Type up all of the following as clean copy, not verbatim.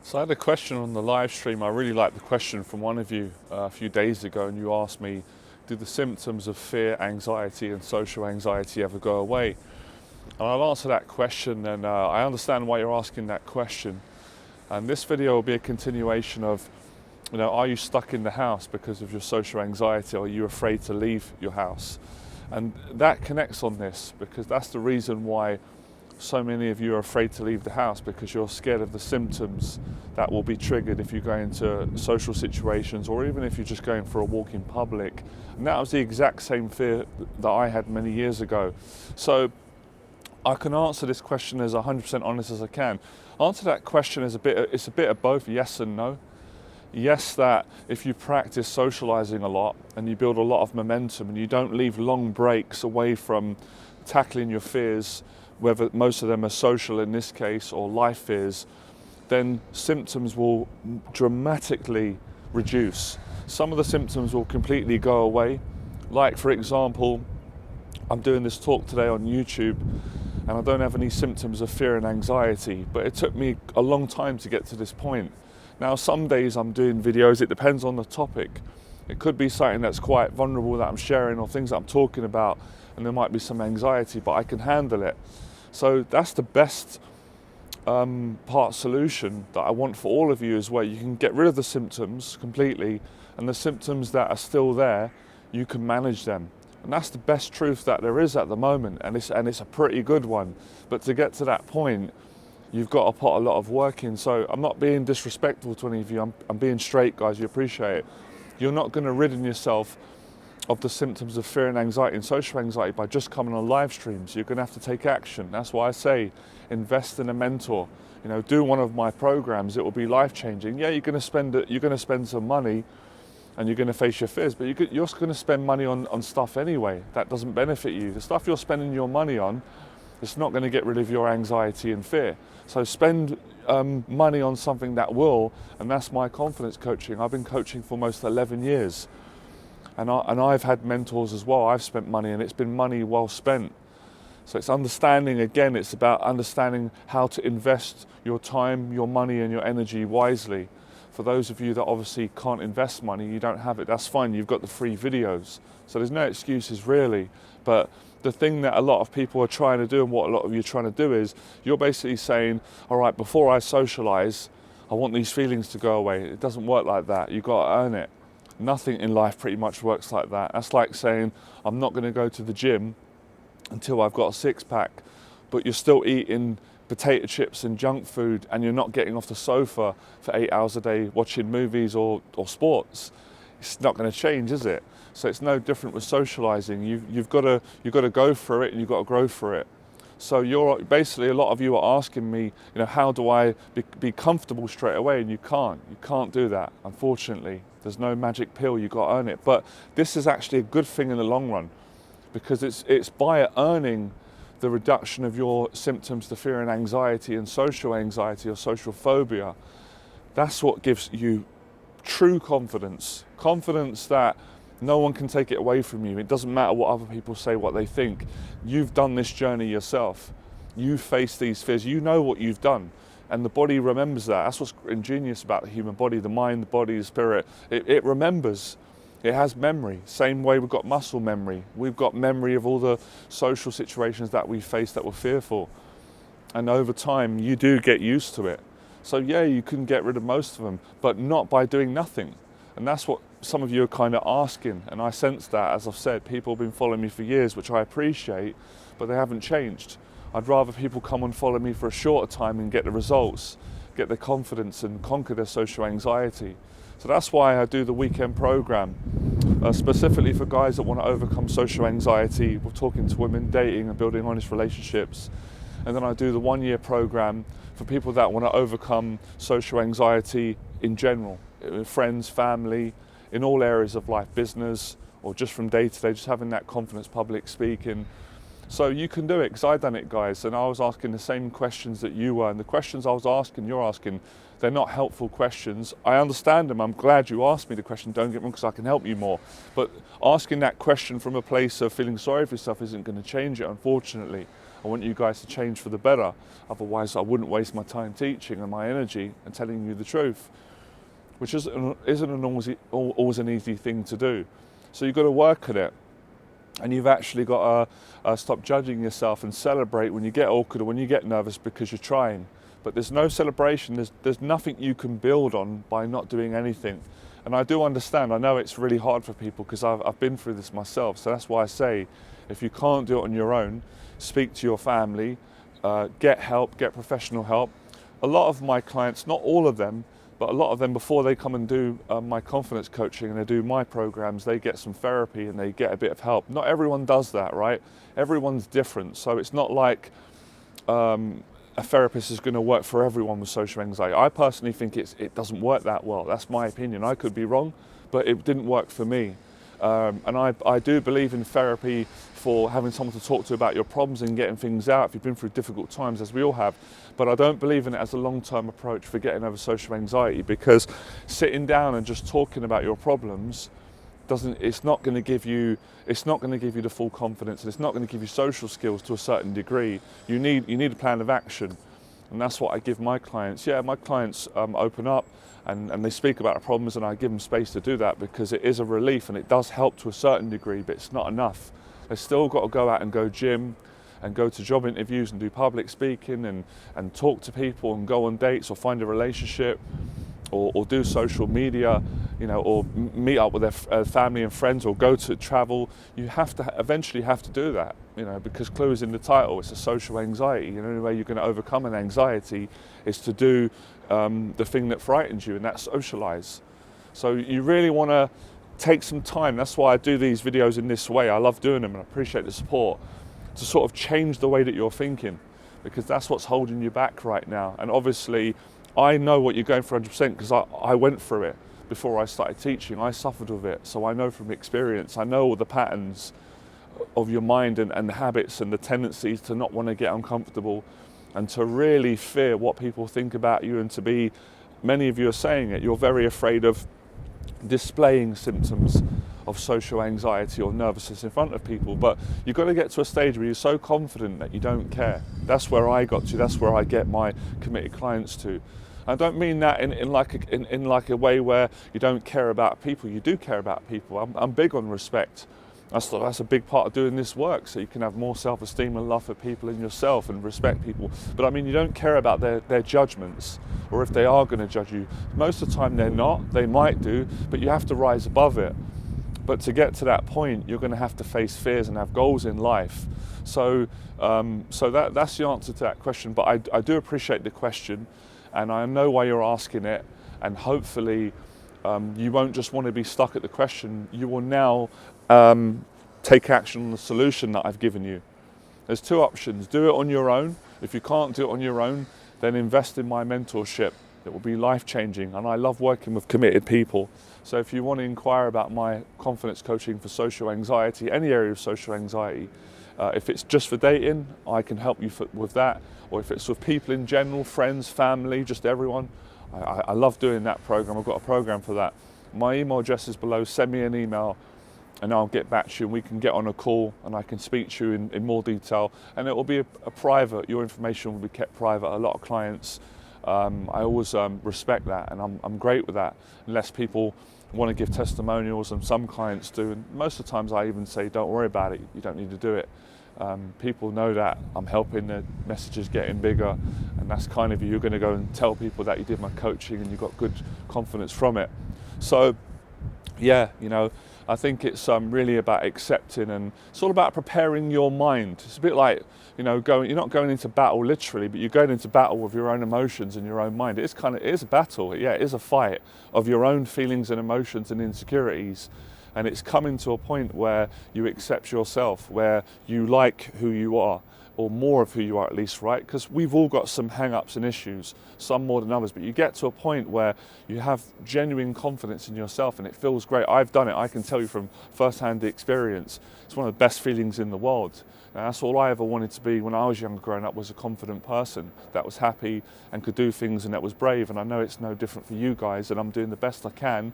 So I had a question on the live stream. I really liked the question from one of you a few days ago, and you asked me, do the symptoms of fear, anxiety and social anxiety ever go away? And I'll answer that question, and I understand why you're asking that question. And this video will be a continuation of, are you stuck in the house because of your social anxiety, or are you afraid to leave your house? And that connects on this, because that's the reason why so many of you are afraid to leave the house, because you're scared of the symptoms that will be triggered if you go into social situations, or even if you're just going for a walk in public. And that was the exact same fear that I had many years ago. So I can answer this question as 100% honest as I can. Answer that question as it's a bit of both yes and no. Yes, that if you practice socializing a lot and you build a lot of momentum and you don't leave long breaks away from tackling your fears, whether most of them are social in this case or life fears, then symptoms will dramatically reduce. Some of the symptoms will completely go away. Like, for example, I'm doing this talk today on YouTube and I don't have any symptoms of fear and anxiety, but it took me a long time to get to this point. Now, some days I'm doing videos, it depends on the topic. It could be something that's quite vulnerable that I'm sharing, or things that I'm talking about, and there might be some anxiety, but I can handle it. So that's the best part solution that I want for all of you, is where you can get rid of the symptoms completely, and the symptoms that are still there, you can manage them. And that's the best truth that there is at the moment, and it's a pretty good one. But to get to that point, you've got to put a lot of work in. So I'm not being disrespectful to any of you, I'm being straight, guys, you appreciate it. You're not going to rid yourself of the symptoms of fear and anxiety and social anxiety by just coming on live streams. You're going to have to take action. That's why I say invest in a mentor. Do one of my programs. It will be life-changing. Yeah, you're going to spend some money and you're going to face your fears, but you're going to spend money on stuff anyway that doesn't benefit you. The stuff you're spending your money on, it's not going to get rid of your anxiety and fear. So spend money on something that will, and that's my confidence coaching. I've been coaching for almost 11 years. And I've had mentors as well. I've spent money, and it's been money well spent. So it's understanding, again, it's about understanding how to invest your time, your money and your energy wisely. For those of you that obviously can't invest money, you don't have it, that's fine. You've got the free videos. So there's no excuses really. But the thing that a lot of people are trying to do, and what a lot of you are trying to do, is you're basically saying, all right, before I socialize, I want these feelings to go away. It doesn't work like that. You've got to earn it. Nothing in life pretty much works like that. That's like saying, I'm not going to go to the gym until I've got a six-pack, but you're still eating potato chips and junk food, and you're not getting off the sofa for 8 hours a day watching movies or sports. It's not going to change, is it? So it's no different with socializing. You've got to go for it, and you've got to grow for it. So you're basically, a lot of you are asking me, how do I be comfortable straight away? And you can't do that, unfortunately. There's no magic pill, you've got to earn it. But this is actually a good thing in the long run, because it's by earning the reduction of your symptoms to fear and anxiety and social anxiety or social phobia. That's what gives you true confidence. Confidence that no one can take it away from you. It doesn't matter what other people say, what they think. You've done this journey yourself. You've faced these fears. You know what you've done. And the body remembers that. That's what's ingenious about the human body, the mind, the body, the spirit. It remembers. It has memory. Same way we've got muscle memory. We've got memory of all the social situations that we faced that were fearful. And over time, you do get used to it. So yeah, you can get rid of most of them, but not by doing nothing. And that's what some of you are kind of asking. And I sense that, as I've said, people have been following me for years, which I appreciate, but they haven't changed. I'd rather people come and follow me for a shorter time and get the results, get their confidence and conquer their social anxiety. So that's why I do the weekend program, specifically for guys that want to overcome social anxiety. We're talking to women, dating and building honest relationships. And then I do the 1 year program for people that want to overcome social anxiety in general, friends, family, in all areas of life, business, or just from day to day, just having that confidence, public speaking. So you can do it, because I've done it, guys, and I was asking the same questions that you were, and the questions I was asking, you're asking, they're not helpful questions. I understand them. I'm glad you asked me the question, don't get me wrong, because I can help you more. But asking that question from a place of feeling sorry for yourself isn't going to change it, unfortunately. I want you guys to change for the better. Otherwise, I wouldn't waste my time teaching and my energy and telling you the truth, which isn't always an easy thing to do. So you've got to work at it. And you've actually got to stop judging yourself and celebrate when you get awkward or when you get nervous because you're trying. But there's no celebration, there's nothing you can build on by not doing anything. And I do understand, I know it's really hard for people because I've been through this myself. So that's why I say, if you can't do it on your own, speak to your family, get help, get professional help. A lot of my clients, not all of them, but a lot of them, before they come and do my confidence coaching and they do my programs, they get some therapy and they get a bit of help. Not everyone does that, right? Everyone's different. So it's not like a therapist is going to work for everyone with social anxiety. I personally think it doesn't work that well. That's my opinion. I could be wrong, but it didn't work for me. And I do believe in therapy for having someone to talk to about your problems and getting things out if you've been through difficult times, as we all have. But I don't believe in it as a long-term approach for getting over social anxiety, because sitting down and just talking about your problems it's not going to give you the full confidence, and it's not going to give you social skills to a certain degree. You need a plan of action. And that's what I give my clients. Yeah, my clients open up and they speak about the problems, and I give them space to do that because it is a relief and it does help to a certain degree, but it's not enough. They've still got to go out and go gym and go to job interviews and do public speaking and talk to people and go on dates or find a relationship or do social media, or meet up with their family and friends or go to travel. You have to eventually have to do that, because clue is in the title. It's a social anxiety. The only way you're going to overcome an anxiety is to do the thing that frightens you, and that's socialize. So you really want to take some time. That's why I do these videos in this way. I love doing them and I appreciate the support, to sort of change the way that you're thinking, because that's what's holding you back right now. And obviously I know what you're going through 100% because I went through it before I started teaching. I suffered with it, so I know from experience. I know all the patterns of your mind and the habits and the tendencies to not want to get uncomfortable and to really fear what people think about you, and to be, many of you are saying it, you're very afraid of displaying symptoms of social anxiety or nervousness in front of people. But you've got to get to a stage where you're so confident that you don't care. That's where I got to. That's where I get my committed clients to. I don't mean that in like a way where you don't care about people. You do care about people. I'm big on respect. That's a big part of doing this work, so you can have more self-esteem and love for people and yourself and respect people. But I mean, you don't care about their judgments, or if they are going to judge you. Most of the time they're not. They might do, but you have to rise above it. But to get to that point, you're going to have to face fears and have goals in life. So that's the answer to that question. But I do appreciate the question, and I know why you're asking it. And hopefully you won't just want to be stuck at the question. You will now take action on the solution that I've given you. There's two options. Do it on your own. If you can't do it on your own, then invest in my mentorship. It will be life-changing, and I love working with committed people. So if you want to inquire about my confidence coaching for social anxiety, any area of social anxiety, if it's just for dating, I can help you with that. Or if it's with people in general, friends, family, just everyone, I love doing that program. I've got a program for that. My email address is below. Send me an email and I'll get back to you, and we can get on a call and I can speak to you in more detail. And it will be a private, your information will be kept private. A lot of clients, I always respect that, and I'm great with that, unless people want to give testimonials, and some clients do. And most of the times I even say, don't worry about it, you don't need to do it. People know that I'm helping, the messages getting bigger, and that's kind of, you're going to go and tell people that you did my coaching and you got good confidence from it. So yeah, I think it's really about accepting, and it's all about preparing your mind. It's a bit like, you're not going into battle literally, but you're going into battle with your own emotions and your own mind. It is a battle. Yeah, it is a fight of your own feelings and emotions and insecurities. And it's coming to a point where you accept yourself, where you like who you are, or more of who you are at least, right? Because we've all got some hang-ups and issues, some more than others, but you get to a point where you have genuine confidence in yourself and it feels great. I've done it. I can tell you from first-hand experience, it's one of the best feelings in the world. And that's all I ever wanted to be when I was young growing up, was a confident person that was happy and could do things and that was brave. And I know it's no different for you guys, and I'm doing the best I can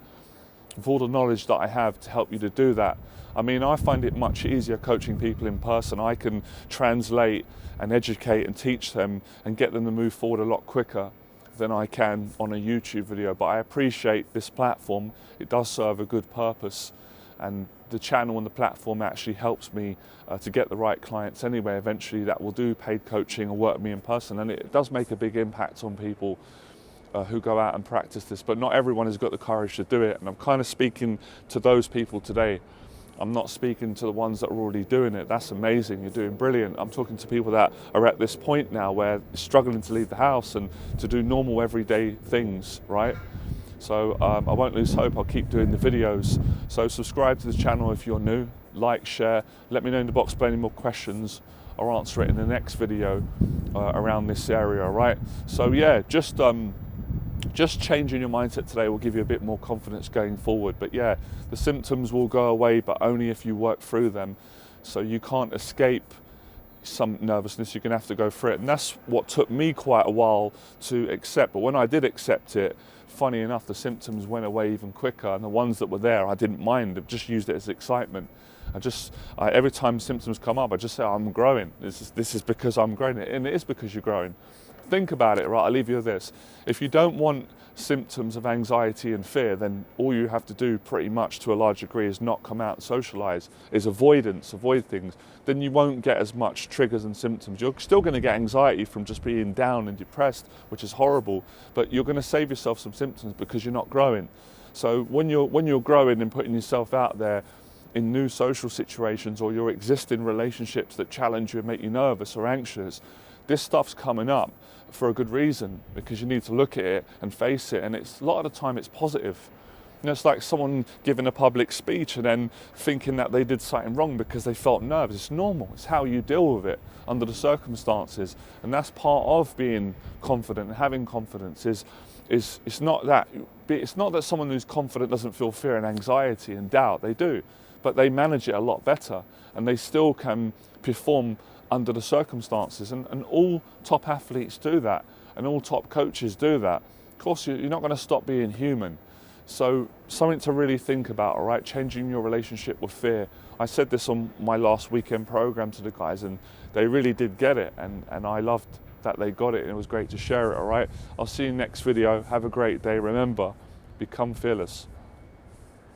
with all the knowledge that I have to help you to do that. I mean, I find it much easier coaching people in person. I can translate and educate and teach them and get them to move forward a lot quicker than I can on a YouTube video. But I appreciate this platform. It does serve a good purpose, and the channel and the platform actually helps me to get the right clients anyway, eventually, that will do paid coaching or work with me in person. And it does make a big impact on people who go out and practice this, but not everyone has got the courage to do it. And I'm kind of speaking to those people today. I'm not speaking to the ones that are already doing it. That's amazing, you're doing brilliant. I'm talking to people that are at this point now where they're struggling to leave the house and to do normal everyday things, right? So I won't lose hope, I'll keep doing the videos. So subscribe to the channel if you're new, like, share, let me know in the box below any more questions. I'll answer it in the next video around this area, right? So yeah, just changing your mindset today will give you a bit more confidence going forward. But yeah, the symptoms will go away, but only if you work through them. So you can't escape some nervousness, you're gonna have to go through it. And that's what took me quite a while to accept. But when I did accept it, funny enough, the symptoms went away even quicker, and the ones that were there, I didn't mind. I just used it as excitement. Every time symptoms come up, I just say, I'm growing. This is because I'm growing, and it is because you're growing. Think about it, right? I'll leave you with this. If you don't want symptoms of anxiety and fear, then all you have to do pretty much to a large degree is not come out and socialize, is avoid things. Then you won't get as much triggers and symptoms. You're still going to get anxiety from just being down and depressed, which is horrible, but you're going to save yourself some symptoms because you're not growing. So when you're growing and putting yourself out there in new social situations, or your existing relationships that challenge you and make you nervous or anxious, this stuff's coming up for a good reason, because you need to look at it and face it. And a lot of the time it's positive. You know, it's like someone giving a public speech and then thinking that they did something wrong because they felt nervous. It's normal. It's how you deal with it under the circumstances. And that's part of being confident and having confidence. It's not that someone who's confident doesn't feel fear and anxiety and doubt. They do, but they manage it a lot better, and they still can perform under the circumstances. And all top athletes do that, and all top coaches do that. Of course, you're not going to stop being human. So something to really think about, all right? Changing your relationship with fear. I said this on my last weekend program to the guys, and they really did get it, and I loved that they got it, and it was great to share it, all right? I'll see you next video. Have a great day. Remember, become fearless.